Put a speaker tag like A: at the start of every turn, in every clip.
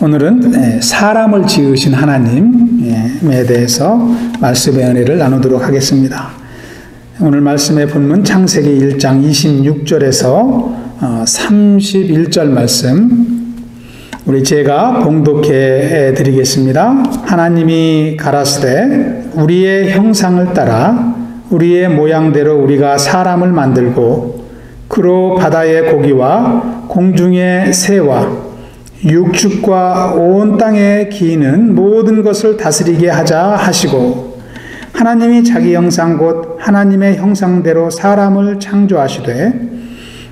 A: 오늘은 사람을 지으신 하나님에 대해서 말씀의 은혜를 나누도록 하겠습니다. 오늘 말씀의 본문 창세기 1장 26절에서 31절 말씀 우리 제가 봉독해 드리겠습니다. 하나님이 가라사대 우리의 형상을 따라 우리의 모양대로 우리가 사람을 만들고 그로 바다의 고기와 공중의 새와 육축과 온 땅에 기는 모든 것을 다스리게 하자 하시고 하나님이 자기 형상 곧 하나님의 형상대로 사람을 창조하시되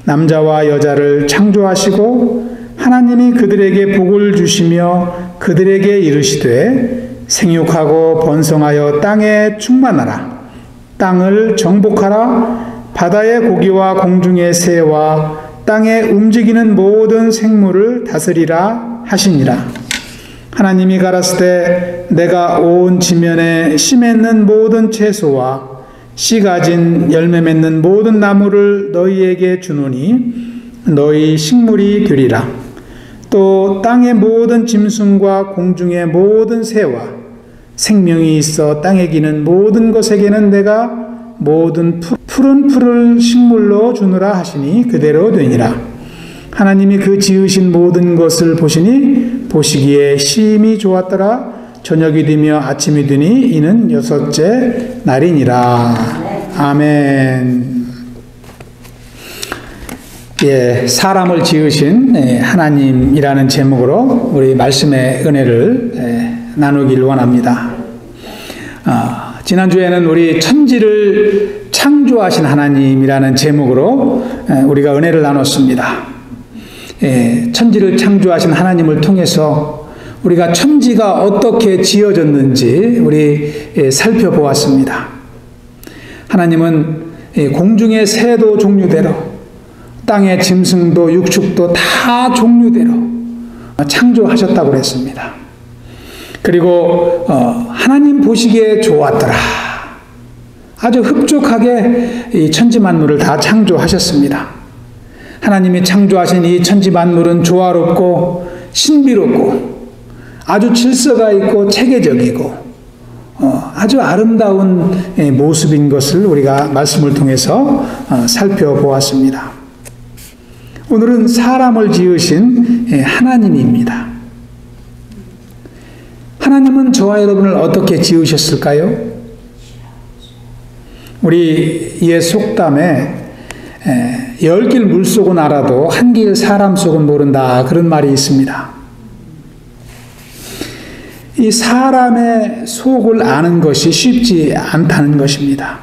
A: 남자와 여자를 창조하시고 하나님이 그들에게 복을 주시며 그들에게 이르시되 생육하고 번성하여 땅에 충만하라 땅을 정복하라 바다의 고기와 공중의 새와 땅에 움직이는 모든 생물을 다스리라 하시니라. 하나님이 가라사대 내가 온 지면에 씨 맺는 모든 채소와 씨 가진 열매 맺는 모든 나무를 너희에게 주노니 너희 식물이 되리라. 또 땅의 모든 짐승과 공중의 모든 새와 생명이 있어 땅에 기는 모든 것에게는 내가 모든 푸른 풀을 식물로 주노라 하시니 그대로 되니라. 하나님이 그 지으신 모든 것을 보시니 보시기에 심히 좋았더라. 저녁이 되며 아침이 되니 이는 여섯째 날이니라. 아멘. 사람을 지으신 하나님이라는 제목으로 우리 말씀의 은혜를 나누길 원합니다. 지난주에는 우리 천지를 창조하신 하나님이라는 제목으로 우리가 은혜를 나눴습니다. 천지를 창조하신 하나님을 통해서 우리가 천지가 어떻게 지어졌는지 우리 살펴보았습니다. 하나님은 공중의 새도 종류대로 땅의 짐승도 육축도 다 종류대로 창조하셨다고 그랬습니다. 그리고 하나님 보시기에 좋았더라. 아주 흡족하게 이 천지 만물을 다 창조하셨습니다. 하나님이 창조하신 이 천지 만물은 조화롭고 신비롭고 아주 질서가 있고 체계적이고 아주 아름다운 모습인 것을 우리가 말씀을 통해서 살펴보았습니다. 오늘은 사람을 지으신 하나님입니다. 하나님은 저와 여러분을 어떻게 지으셨을까요? 우리 옛 속담에 10길 물속은 알아도 한 길 사람 속은 모른다 그런 말이 있습니다. 이 사람의 속을 아는 것이 쉽지 않다는 것입니다.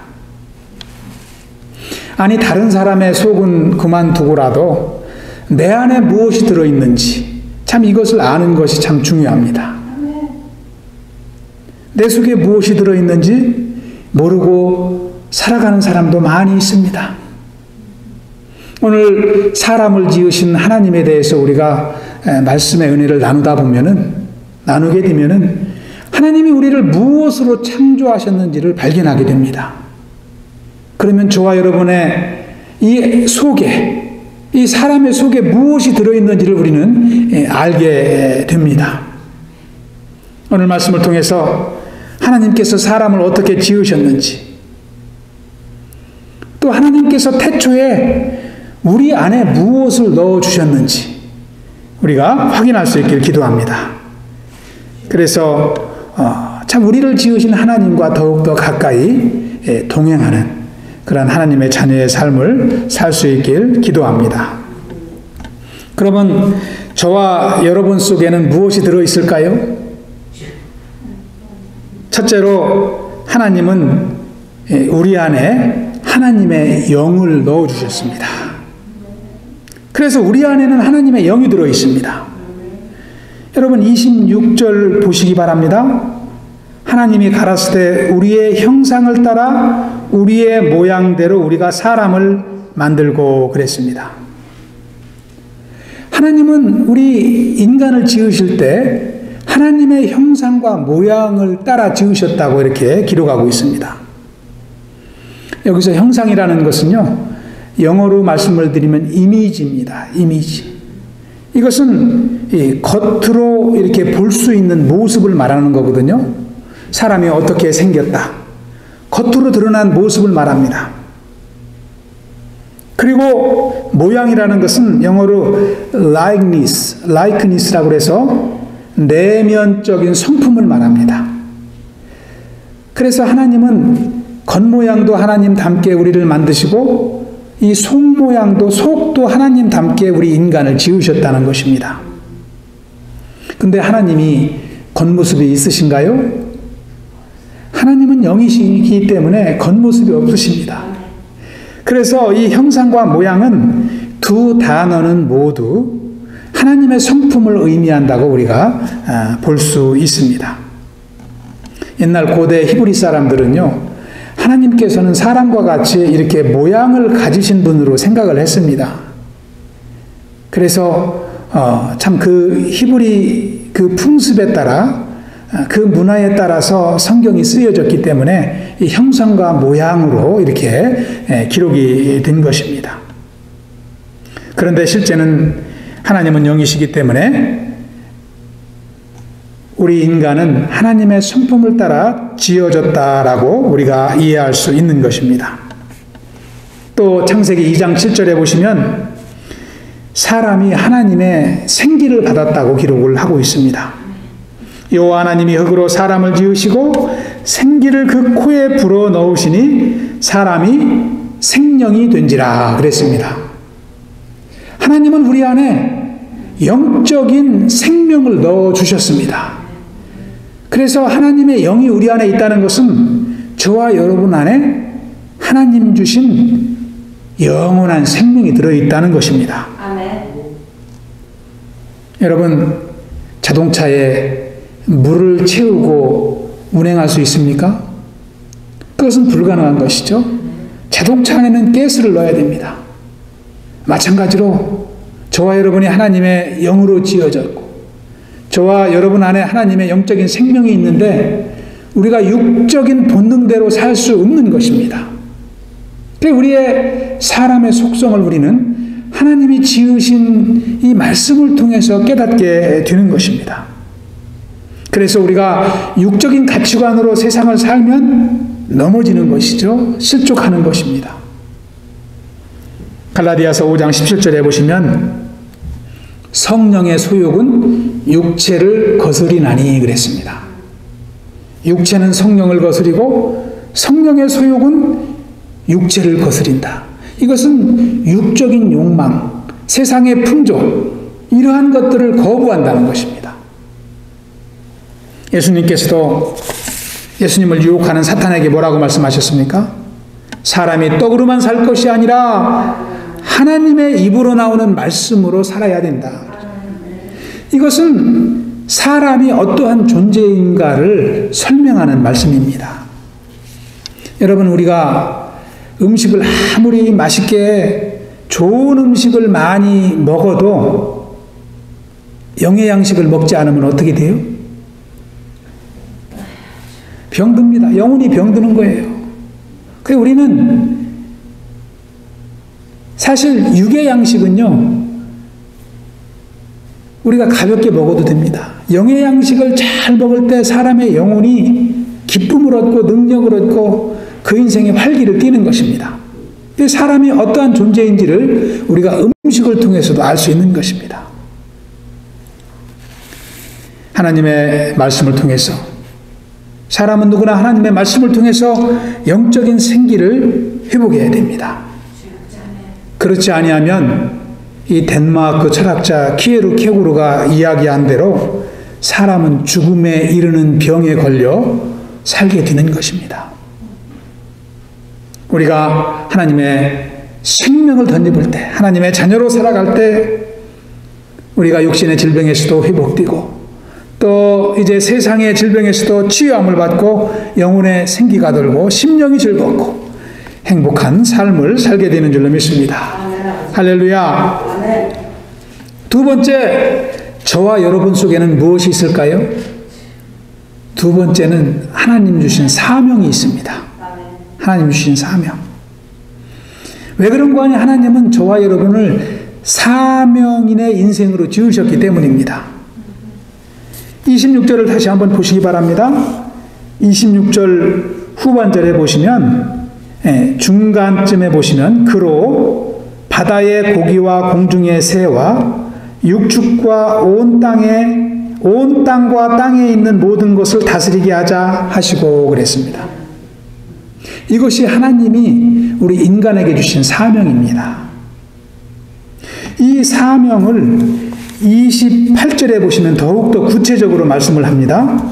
A: 아니 다른 사람의 속은 그만두고라도 내 안에 무엇이 들어있는지 참 이것을 아는 것이 참 중요합니다. 내 속에 무엇이 들어있는지 모르고 살아가는 사람도 많이 있습니다. 오늘 사람을 지으신 하나님에 대해서 우리가 말씀의 은혜를 나누게 되면은 하나님이 우리를 무엇으로 창조하셨는지를 발견하게 됩니다. 그러면 저와 여러분의 이 속에, 이 사람의 속에 무엇이 들어있는지를 우리는 알게 됩니다. 오늘 말씀을 통해서 하나님께서 사람을 어떻게 지으셨는지, 또 하나님께서 태초에 우리 안에 무엇을 넣어주셨는지 우리가 확인할 수 있기를 기도합니다. 그래서 참 우리를 지으신 하나님과 더욱더 가까이 동행하는 그런 하나님의 자녀의 삶을 살 수 있길 기도합니다. 그러면 저와 여러분 속에는 무엇이 들어있을까요? 첫째로 하나님은 우리 안에 하나님의 영을 넣어주셨습니다. 그래서 우리 안에는 하나님의 영이 들어있습니다. 여러분 26절 보시기 바랍니다. 하나님이 가라사대 우리의 형상을 따라 우리의 모양대로 우리가 사람을 만들고 그랬습니다. 하나님은 우리 인간을 지으실 때 하나님의 형상과 모양을 따라 지으셨다고 이렇게 기록하고 있습니다. 여기서 형상이라는 것은요, 영어로 말씀을 드리면 이미지입니다. 이미지. 이것은 이 겉으로 이렇게 볼 수 있는 모습을 말하는 거거든요. 사람이 어떻게 생겼다. 겉으로 드러난 모습을 말합니다. 그리고 모양이라는 것은 영어로 likenessla고 해서 내면적인 성품을 말합니다. 그래서 하나님은 겉모양도 하나님답게 우리를 만드시고 이 속도 하나님답게 우리 인간을 지으셨다는 것입니다. 근데 하나님이 겉모습이 있으신가요? 하나님은 영이시기 때문에 겉모습이 없으십니다. 그래서 이 형상과 모양은 두 단어는 모두 하나님의 성품을 의미한다고 우리가 볼 수 있습니다. 옛날 고대 히브리 사람들은요, 하나님께서는 사람과 같이 이렇게 모양을 가지신 분으로 생각을 했습니다. 그래서 참 그 히브리 그 풍습에 따라 그 문화에 따라서 성경이 쓰여졌기 때문에 이 형상과 모양으로 이렇게 기록이 된 것입니다. 그런데 실제는 하나님은 영이시기 때문에 우리 인간은 하나님의 성품을 따라 지어졌다라고 우리가 이해할 수 있는 것입니다. 또 창세기 2장 7절에 보시면 사람이 하나님의 생기를 받았다고 기록을 하고 있습니다. 여호와 하나님이 흙으로 사람을 지으시고 생기를 그 코에 불어 넣으시니 사람이 생명이 된지라 그랬습니다. 하나님은 우리 안에 영적인 생명을 넣어 주셨습니다. 그래서 하나님의 영이 우리 안에 있다는 것은 저와 여러분 안에 하나님 주신 영원한 생명이 들어있다는 것입니다.
B: 아멘.
A: 여러분, 자동차에 물을 채우고 운행할 수 있습니까? 그것은 불가능한 것이죠. 자동차 안에는 가스를 넣어야 됩니다. 마찬가지로 저와 여러분이 하나님의 영으로 지어졌고 저와 여러분 안에 하나님의 영적인 생명이 있는데 우리가 육적인 본능대로 살 수 없는 것입니다. 우리의 사람의 속성을 우리는 하나님이 지으신 이 말씀을 통해서 깨닫게 되는 것입니다. 그래서 우리가 육적인 가치관으로 세상을 살면 넘어지는 것이죠. 실족하는 것입니다. 갈라디아서 5장 17절에 보시면 성령의 소욕은 육체를 거스리나니 그랬습니다. 육체는 성령을 거스리고 성령의 소욕은 육체를 거스린다. 이것은 육적인 욕망, 세상의 풍조, 이러한 것들을 거부한다는 것입니다. 예수님께서도 예수님을 유혹하는 사탄에게 뭐라고 말씀하셨습니까? 사람이 떡으로만 살 것이 아니라 하나님의 입으로 나오는 말씀으로 살아야 된다. 이것은 사람이 어떠한 존재인가를 설명하는 말씀입니다. 여러분, 우리가 음식을 아무리 맛있게 좋은 음식을 많이 먹어도 영의 양식을 먹지 않으면 어떻게 돼요? 병듭니다. 영혼이 병드는 거예요. 그래서 우리는 사실 육의 양식은요, 우리가 가볍게 먹어도 됩니다. 영의 양식을 잘 먹을 때 사람의 영혼이 기쁨을 얻고 능력을 얻고 그 인생의 활기를 띠는 것입니다. 사람이 어떠한 존재인지를 우리가 음식을 통해서도 알 수 있는 것입니다. 하나님의 말씀을 통해서 사람은 누구나 하나님의 말씀을 통해서 영적인 생기를 회복해야 됩니다. 그렇지 아니하면 이 덴마크 철학자 키에르 케고르가 이야기한 대로 사람은 죽음에 이르는 병에 걸려 살게 되는 것입니다. 우리가 하나님의 생명을 덧입을 때, 하나님의 자녀로 살아갈 때 우리가 육신의 질병에서도 회복되고 또 이제 세상의 질병에서도 치유함을 받고 영혼의 생기가 돌고 심령이 즐겁고 행복한 삶을 살게 되는 줄로 믿습니다. 할렐루야. 두 번째, 저와 여러분 속에는 무엇이 있을까요? 두 번째는 하나님 주신 사명이 있습니다. 하나님 주신 사명. 왜 그런 거 아니? 하나님은 저와 여러분을 사명인의 인생으로 지으셨기 때문입니다. 26절을 다시 한번 보시기 바랍니다. 26절 후반절에 보시면 중간쯤에 보시면 그로 바다의 고기와 공중의 새와 육축과 온 땅과 땅에 있는 모든 것을 다스리게 하자 하시고 그랬습니다. 이것이 하나님이 우리 인간에게 주신 사명입니다. 이 사명을 28절에 보시면 더욱더 구체적으로 말씀을 합니다.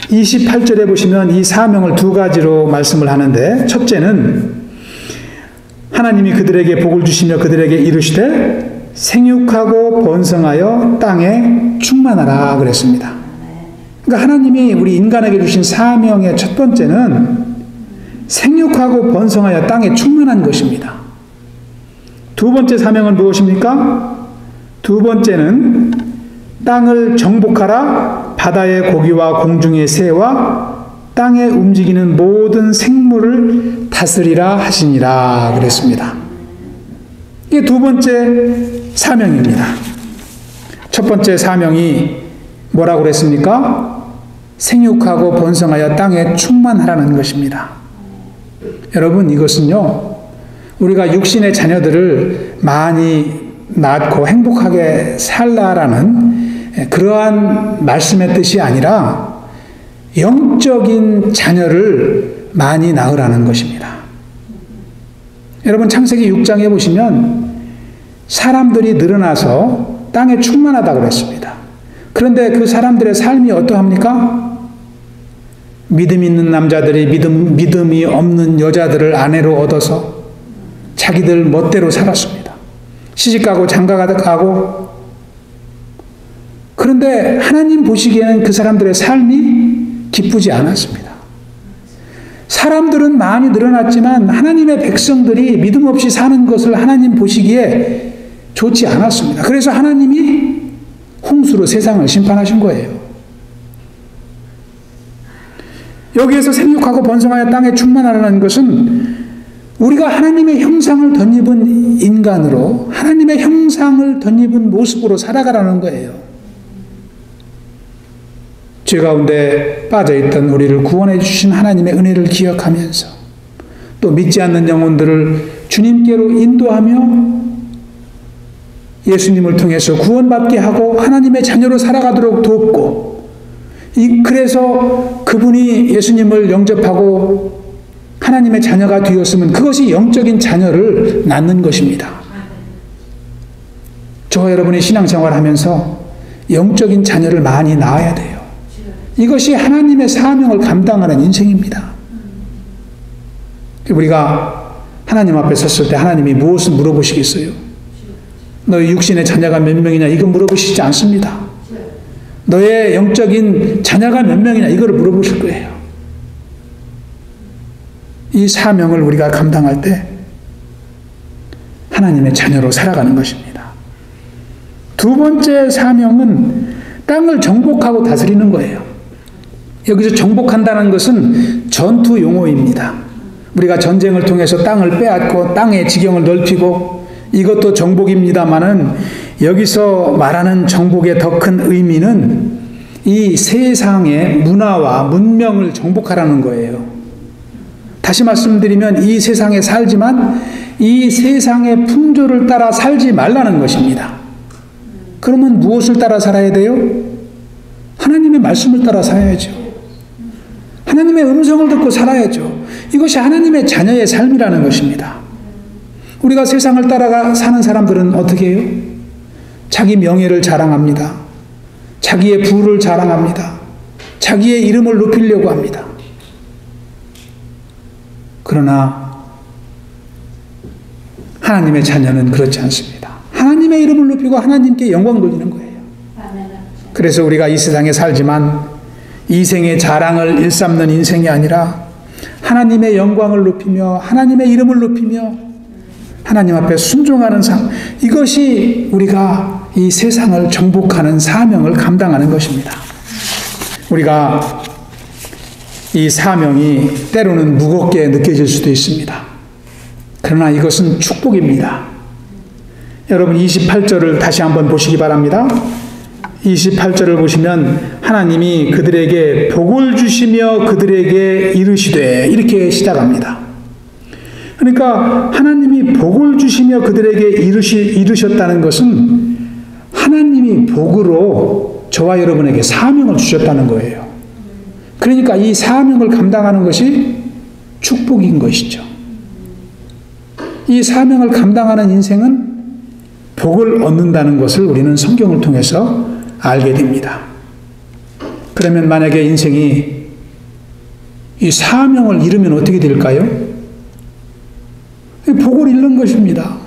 A: 28절에 보시면 이 사명을 두 가지로 말씀을 하는데, 첫째는 하나님이 그들에게 복을 주시며 그들에게 이르시되 생육하고 번성하여 땅에 충만하라 그랬습니다. 그러니까 하나님이 우리 인간에게 주신 사명의 첫 번째는 생육하고 번성하여 땅에 충만한 것입니다. 두 번째 사명은 무엇입니까? 두 번째는 땅을 정복하라, 바다의 고기와 공중의 새와 땅에 움직이는 모든 생물을 다스리라 하시니라 그랬습니다. 이게 두 번째 사명입니다. 첫 번째 사명이 뭐라고 그랬습니까? 생육하고 번성하여 땅에 충만하라는 것입니다. 여러분, 이것은요, 우리가 육신의 자녀들을 많이 낳고 행복하게 살라라는 그러한 말씀의 뜻이 아니라 영적인 자녀를 많이 낳으라는 것입니다. 여러분, 창세기 6장에 보시면 사람들이 늘어나서 땅에 충만하다고 그랬습니다. 그런데 그 사람들의 삶이 어떠합니까? 믿음 있는 남자들이 믿음이 없는 여자들을 아내로 얻어서 자기들 멋대로 살았습니다. 시집가고 장가가고. 그런데 하나님 보시기에는 그 사람들의 삶이 기쁘지 않았습니다. 사람들은 많이 늘어났지만 하나님의 백성들이 믿음 없이 사는 것을 하나님 보시기에 좋지 않았습니다. 그래서 하나님이 홍수로 세상을 심판하신 거예요. 여기에서 생육하고 번성하여 땅에 충만하라는 것은 우리가 하나님의 형상을 덧입은 인간으로 하나님의 형상을 덧입은 모습으로 살아가라는 거예요. 죄 가운데 빠져있던 우리를 구원해 주신 하나님의 은혜를 기억하면서 또 믿지 않는 영혼들을 주님께로 인도하며 예수님을 통해서 구원받게 하고 하나님의 자녀로 살아가도록 돕고, 그래서 그분이 예수님을 영접하고 하나님의 자녀가 되었으면 그것이 영적인 자녀를 낳는 것입니다. 저와 여러분이 신앙생활 하면서 영적인 자녀를 많이 낳아야 돼요. 이것이 하나님의 사명을 감당하는 인생입니다. 우리가 하나님 앞에 섰을 때 하나님이 무엇을 물어보시겠어요? 너의 육신의 자녀가 몇 명이냐, 이거 물어보시지 않습니다. 너의 영적인 자녀가 몇 명이냐, 이걸 물어보실 거예요. 이 사명을 우리가 감당할 때 하나님의 자녀로 살아가는 것입니다. 두 번째 사명은 땅을 정복하고 다스리는 거예요. 여기서 정복한다는 것은 전투 용어입니다. 우리가 전쟁을 통해서 땅을 빼앗고 땅의 지경을 넓히고 이것도 정복입니다마는 여기서 말하는 정복의 더 큰 의미는 이 세상의 문화와 문명을 정복하라는 거예요. 다시 말씀드리면 이 세상에 살지만 이 세상의 풍조를 따라 살지 말라는 것입니다. 그러면 무엇을 따라 살아야 돼요? 하나님의 말씀을 따라 살아야죠. 하나님의 음성을 듣고 살아야죠. 이것이 하나님의 자녀의 삶이라는 것입니다. 우리가 세상을 따라가 사는 사람들은 어떻게 해요? 자기 명예를 자랑합니다. 자기의 부를 자랑합니다. 자기의 이름을 높이려고 합니다. 그러나 하나님의 자녀는 그렇지 않습니다. 하나님의 이름을 높이고 하나님께 영광 돌리는 거예요. 그래서 우리가 이 세상에 살지만 이생의 자랑을 일삼는 인생이 아니라 하나님의 영광을 높이며 하나님의 이름을 높이며 하나님 앞에 순종하는 삶, 이것이 우리가 이 세상을 정복하는 사명을 감당하는 것입니다. 우리가 이 사명이 때로는 무겁게 느껴질 수도 있습니다. 그러나 이것은 축복입니다. 여러분 28절을 다시 한번 보시기 바랍니다. 28절을 보시면 하나님이 그들에게 복을 주시며 그들에게 이르시되 이렇게 시작합니다. 그러니까 하나님이 복을 주시며 그들에게 이르셨다는 것은 하나님이 복으로 저와 여러분에게 사명을 주셨다는 거예요. 그러니까 이 사명을 감당하는 것이 축복인 것이죠. 이 사명을 감당하는 인생은 복을 얻는다는 것을 우리는 성경을 통해서 알게 됩니다. 그러면 만약에 인생이 이 사명을 잃으면 어떻게 될까요? 복을 잃는 것입니다.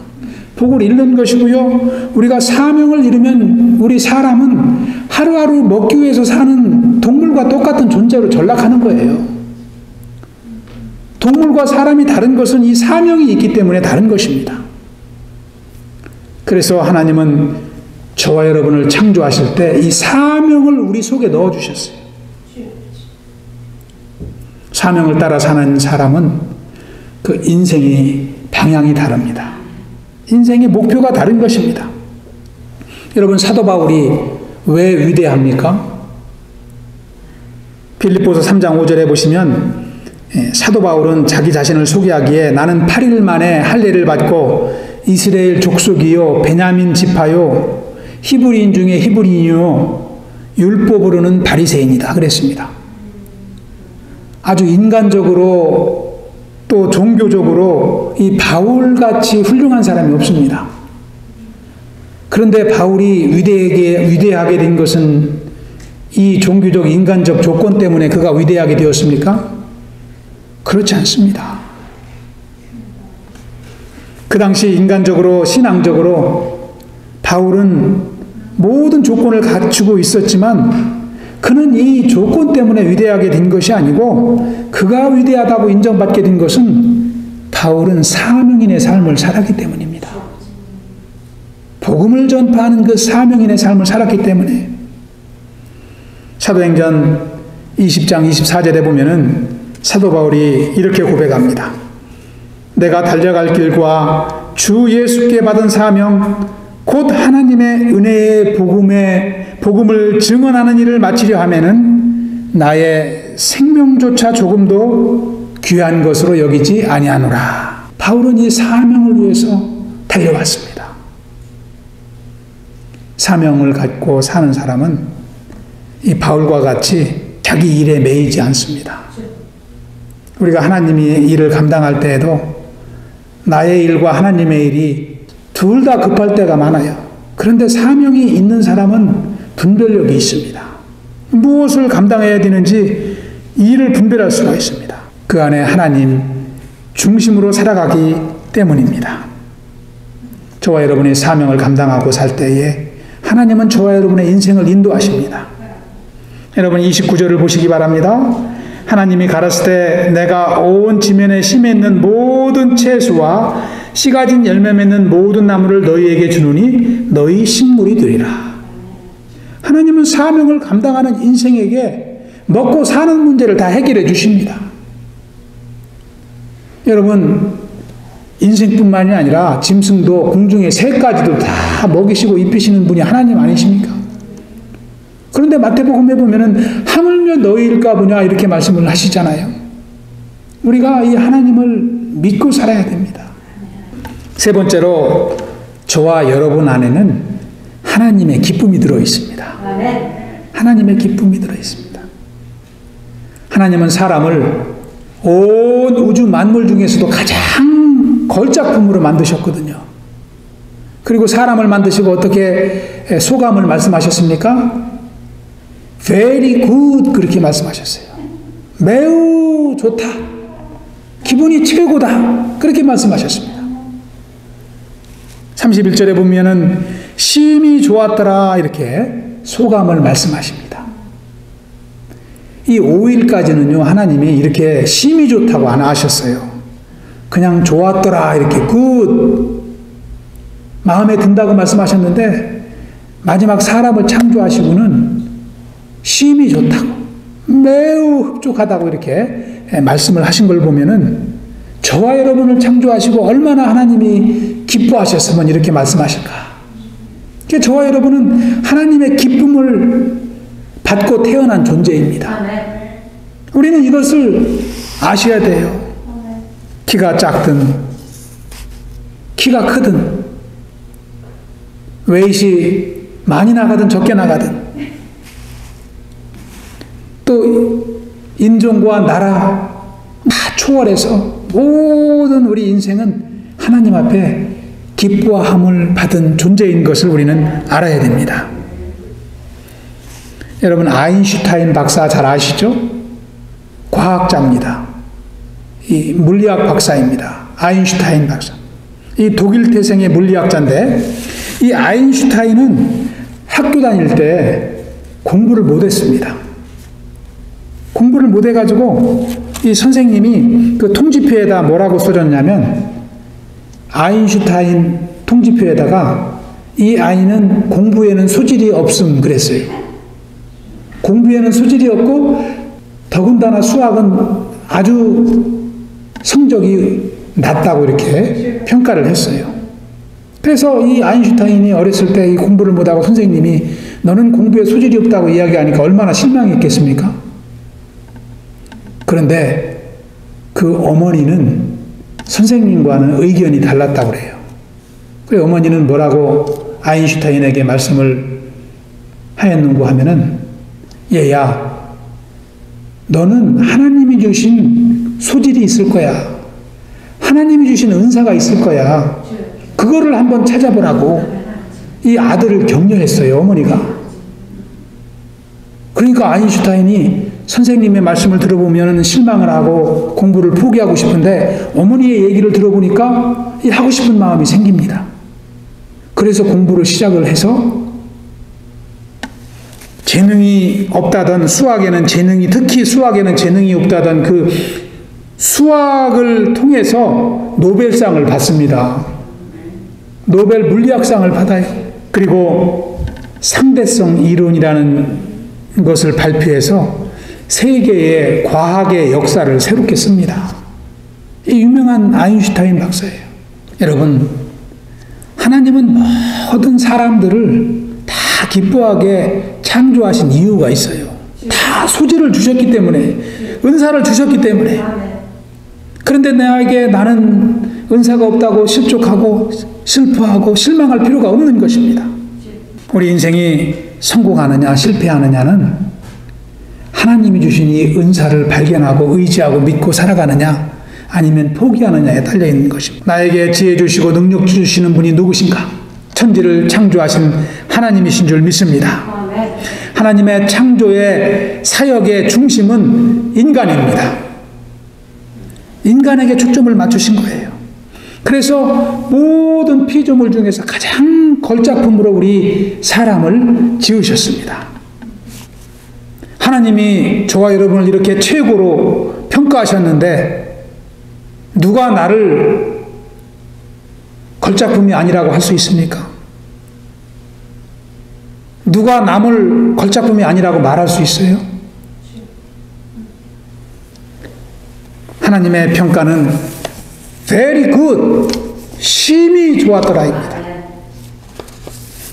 A: 복을 잃는 것이고요. 우리가 사명을 잃으면 우리 사람은 하루하루 먹기 위해서 사는 동물과 똑같은 존재로 전락하는 거예요. 동물과 사람이 다른 것은 이 사명이 있기 때문에 다른 것입니다. 그래서 하나님은 저와 여러분을 창조하실 때 이 사명을 우리 속에 넣어주셨어요. 사명을 따라 사는 사람은 그 인생이 방향이 다릅니다. 인생의 목표가 다른 것입니다. 여러분 사도 바울이 왜 위대합니까? 빌립보서 3장 5절에 보시면 사도 바울은 자기 자신을 소개하기에 나는 8일 만에 할례를 받고 이스라엘 족속이요 베냐민 지파요 히브리인 중에 히브리인이요 율법으로는 바리새인이다 그랬습니다. 아주 인간적으로 또 종교적으로 이 바울같이 훌륭한 사람이 없습니다. 그런데 바울이 위대하게 된 것은 이 종교적 인간적 조건 때문에 그가 위대하게 되었습니까? 그렇지 않습니다. 그 당시 인간적으로 신앙적으로 바울은 모든 조건을 갖추고 있었지만 그는 이 조건 때문에 위대하게 된 것이 아니고 그가 위대하다고 인정받게 된 것은 바울은 사명인의 삶을 살았기 때문입니다. 복음을 전파하는 그 사명인의 삶을 살았기 때문에 사도행전 20장 24절에 보면은 사도 바울이 이렇게 고백합니다. 내가 달려갈 길과 주 예수께 받은 사명 곧 하나님의 은혜의 복음을 증언하는 일을 마치려 하면은 나의 생명조차 조금도 귀한 것으로 여기지 아니하노라. 바울은 이 사명을 위해서 달려왔습니다. 사명을 갖고 사는 사람은 이 바울과 같이 자기 일에 매이지 않습니다. 우리가 하나님의 일을 감당할 때에도 나의 일과 하나님의 일이 둘 다 급할 때가 많아요. 그런데 사명이 있는 사람은 분별력이 있습니다. 무엇을 감당해야 되는지 일을 분별할 수가 있습니다. 그 안에 하나님 중심으로 살아가기 때문입니다. 저와 여러분의 사명을 감당하고 살 때에 하나님은 저와 여러분의 인생을 인도하십니다. 여러분 29절을 보시기 바랍니다. 하나님이 가라사대 때 내가 온 지면에 심에 있는 모든 채소와 씨 가진 열매 맺는 모든 나무를 너희에게 주노니 너희 식물이 되리라. 하나님은 사명을 감당하는 인생에게 먹고 사는 문제를 다 해결해 주십니다. 여러분 인생뿐만이 아니라 짐승도 공중의 새까지도 다 먹이시고 입히시는 분이 하나님 아니십니까? 그런데 마태복음에 보면은 하물며 너희일까 보냐 이렇게 말씀을 하시잖아요. 우리가 이 하나님을 믿고 살아야 됩니다. 세 번째로 저와 여러분 안에는 하나님의 기쁨이 들어 있습니다. 하나님의 기쁨이 들어 있습니다. 하나님은 사람을 온 우주 만물 중에서도 가장 걸작품으로 만드셨거든요. 그리고 사람을 만드시고 어떻게 소감을 말씀하셨습니까? Very good 그렇게 말씀하셨어요. 매우 좋다. 기분이 최고다. 그렇게 말씀하셨습니다. 31절에 보면은 심히 좋았더라 이렇게 소감을 말씀하십니다. 이 5일까지는요 하나님이 이렇게 심히 좋다고 안 하셨어요. 그냥 좋았더라 이렇게 굿 마음에 든다고 말씀하셨는데 마지막 사람을 창조하시고는 심히 좋다고 매우 흡족하다고 이렇게 말씀을 하신 걸 보면은 저와 여러분을 창조하시고 얼마나 하나님이 기뻐하셨으면 이렇게 말씀하실까? 그러니까 저와 여러분은 하나님의 기쁨을 받고 태어난 존재입니다. 우리는 이것을 아셔야 돼요. 키가 작든 키가 크든 웨이트이 많이 나가든 적게 나가든 또 인종과 나라 다 초월해서 모든 우리 인생은 하나님 앞에 기뻐함을 받은 존재인 것을 우리는 알아야 됩니다. 여러분 아인슈타인 박사 잘 아시죠? 과학자입니다. 이 물리학 박사입니다. 아인슈타인 박사. 이 독일 태생의 물리학자인데 이 아인슈타인은 학교 다닐 때 공부를 못했습니다. 공부를 못해가지고 이 선생님이 그 통지표에다 뭐라고 써줬냐면 아인슈타인 통지표에다가 이 아이는 공부에는 소질이 없음 그랬어요. 공부에는 소질이 없고 더군다나 수학은 아주 성적이 낮다고 이렇게 평가를 했어요. 그래서 이 아인슈타인이 어렸을 때 이 공부를 못하고 선생님이 너는 공부에 소질이 없다고 이야기하니까 얼마나 실망했겠습니까? 그런데 그 어머니는 선생님과는 의견이 달랐다고 그래요. 그래서 어머니는 뭐라고 아인슈타인에게 말씀을 하였는고 하면은 얘야 너는 하나님이 주신 소질이 있을 거야. 하나님이 주신 은사가 있을 거야. 그거를 한번 찾아보라고 이 아들을 격려했어요. 어머니가. 그러니까 아인슈타인이 선생님의 말씀을 들어보면 실망을 하고 공부를 포기하고 싶은데 어머니의 얘기를 들어보니까 이 하고 싶은 마음이 생깁니다. 그래서 공부를 시작을 해서 재능이 없다던 수학에는 특히 수학에는 재능이 없다던 그 수학을 통해서 노벨상을 받습니다. 노벨 물리학상을 받아요. 그리고 상대성 이론이라는 것을 발표해서 세계의 과학의 역사를 새롭게 씁니다. 이 유명한 아인슈타인 박사예요. 여러분, 하나님은 모든 사람들을 다 기뻐하게 창조하신 이유가 있어요. 다 소질을 주셨기 때문에, 은사를 주셨기 때문에. 그런데 나는 은사가 없다고 실족하고 슬퍼하고 실망할 필요가 없는 것입니다. 우리 인생이 성공하느냐 실패하느냐는 하나님이 주신 이 은사를 발견하고 의지하고 믿고 살아가느냐 아니면 포기하느냐에 달려있는 것입니다. 나에게 지혜 주시고 능력 주시는 분이 누구신가? 천지를 창조하신 하나님이신 줄 믿습니다. 하나님의 창조의 사역의 중심은 인간입니다. 인간에게 초점을 맞추신 거예요. 그래서 모든 피조물 중에서 가장 걸작품으로 우리 사람을 지으셨습니다. 하나님이 저와 여러분을 이렇게 최고로 평가하셨는데 누가 나를 걸작품이 아니라고 할 수 있습니까? 누가 남을 걸작품이 아니라고 말할 수 있어요? 하나님의 평가는 very good, 심히 좋았더라입니다.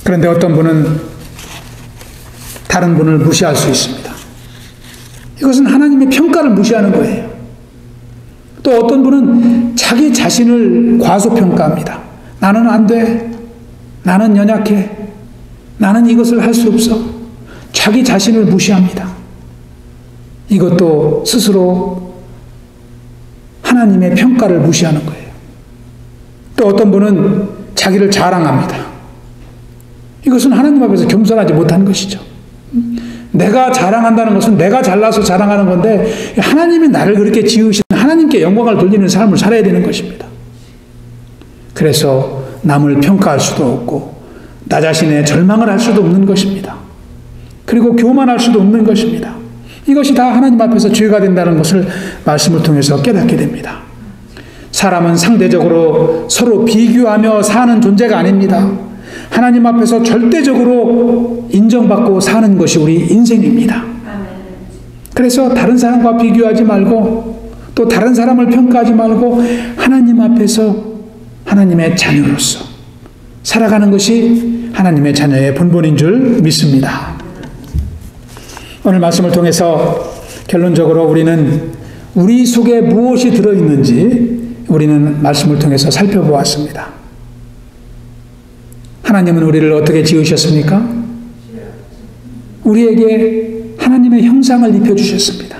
A: 그런데 어떤 분은 다른 분을 무시할 수 있습니다. 이것은 하나님의 평가를 무시하는 거예요. 또 어떤 분은 자기 자신을 과소평가합니다. 나는 안 돼. 나는 연약해. 나는 이것을 할 수 없어. 자기 자신을 무시합니다. 이것도 스스로 하나님의 평가를 무시하는 거예요. 또 어떤 분은 자기를 자랑합니다. 이것은 하나님 앞에서 겸손하지 못한 것이죠. 내가 자랑한다는 것은 내가 잘나서 자랑하는 건데 하나님이 나를 그렇게 지으신 하나님께 영광을 돌리는 삶을 살아야 되는 것입니다. 그래서 남을 평가할 수도 없고 나 자신의 절망을 할 수도 없는 것입니다. 그리고 교만할 수도 없는 것입니다. 이것이 다 하나님 앞에서 죄가 된다는 것을 말씀을 통해서 깨닫게 됩니다. 사람은 상대적으로 서로 비교하며 사는 존재가 아닙니다. 하나님 앞에서 절대적으로 인정받고 사는 것이 우리 인생입니다. 그래서 다른 사람과 비교하지 말고 또 다른 사람을 평가하지 말고 하나님 앞에서 하나님의 자녀로서 살아가는 것이 하나님의 자녀의 본분인 줄 믿습니다. 오늘 말씀을 통해서 결론적으로 우리는 우리 속에 무엇이 들어있는지 우리는 말씀을 통해서 살펴보았습니다. 하나님은 우리를 어떻게 지으셨습니까? 우리에게 하나님의 형상을 입혀주셨습니다.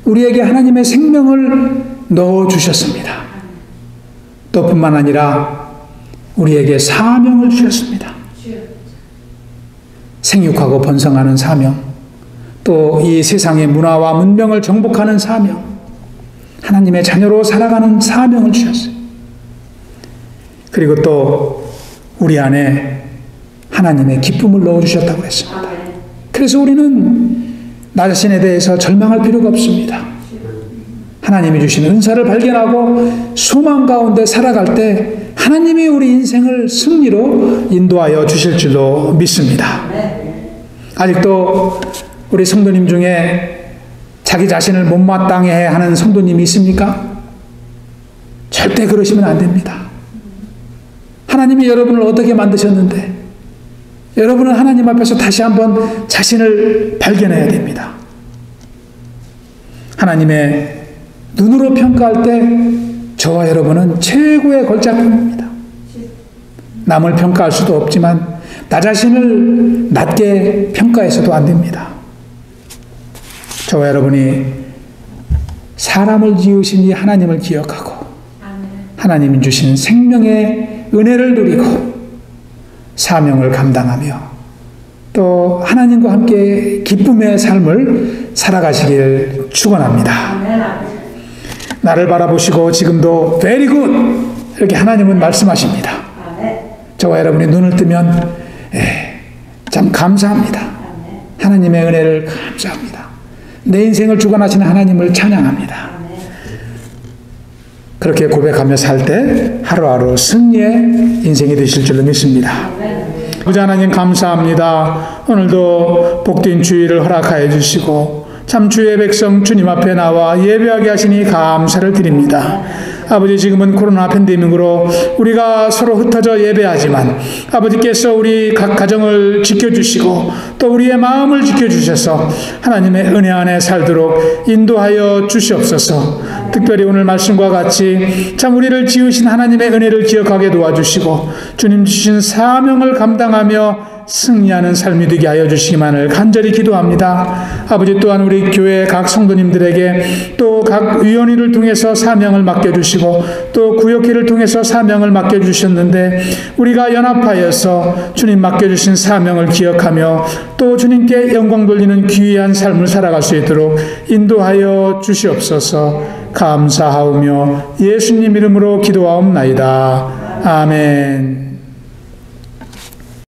A: 우리에게 하나님의 생명을 넣어주셨습니다. 또 뿐만 아니라 우리에게 사명을 주셨습니다. 생육하고 번성하는 사명, 또 이 세상의 문화와 문명을 정복하는 사명, 하나님의 자녀로 살아가는 사명을 주셨어요. 그리고 또 우리 안에 하나님의 기쁨을 넣어주셨다고 했습니다. 그래서 우리는 나 자신에 대해서 절망할 필요가 없습니다. 하나님이 주신 은사를 발견하고 소망 가운데 살아갈 때 하나님이 우리 인생을 승리로 인도하여 주실 줄로 믿습니다. 아직도 우리 성도님 중에 자기 자신을 못마땅해 하는 성도님이 있습니까? 절대 그러시면 안 됩니다. 하나님이 여러분을 어떻게 만드셨는데 여러분은 하나님 앞에서 다시 한번 자신을 발견해야 됩니다. 하나님의 눈으로 평가할 때 저와 여러분은 최고의 걸작품입니다. 남을 평가할 수도 없지만 나 자신을 낮게 평가해서도 안 됩니다. 저와 여러분이 사람을 지으신 이 하나님을 기억하고 하나님이 주신 생명의 은혜를 누리고 사명을 감당하며 또 하나님과 함께 기쁨의 삶을 살아가시길 축원합니다. 나를 바라보시고 지금도 very good 이렇게 하나님은 말씀하십니다. 저와 여러분이 눈을 뜨면 참 감사합니다. 하나님의 은혜를 감사합니다. 내 인생을 주관하시는 하나님을 찬양합니다. 그렇게 고백하며 살 때 하루하루 승리의 인생이 되실 줄로 믿습니다. 부자 하나님 감사합니다. 오늘도 복된 주일을 허락하여 주시고 참 주의 백성 주님 앞에 나와 예배하게 하시니 감사를 드립니다. 아버지, 지금은 코로나 팬데믹으로 우리가 서로 흩어져 예배하지만 아버지께서 우리 각 가정을 지켜주시고 또 우리의 마음을 지켜주셔서 하나님의 은혜 안에 살도록 인도하여 주시옵소서. 특별히 오늘 말씀과 같이 참 우리를 지으신 하나님의 은혜를 기억하게 도와주시고 주님 주신 사명을 감당하며 승리하는 삶이 되게 하여 주시기만을 간절히 기도합니다. 아버지, 또한 우리 교회 각 성도님들에게 또 각 위원회를 통해서 사명을 맡겨주시고 또 구역회를 통해서 사명을 맡겨주셨는데 우리가 연합하여서 주님 맡겨주신 사명을 기억하며 또 주님께 영광 돌리는 귀한 삶을 살아갈 수 있도록 인도하여 주시옵소서. 감사하오며 예수님 이름으로 기도하옵나이다. 아멘.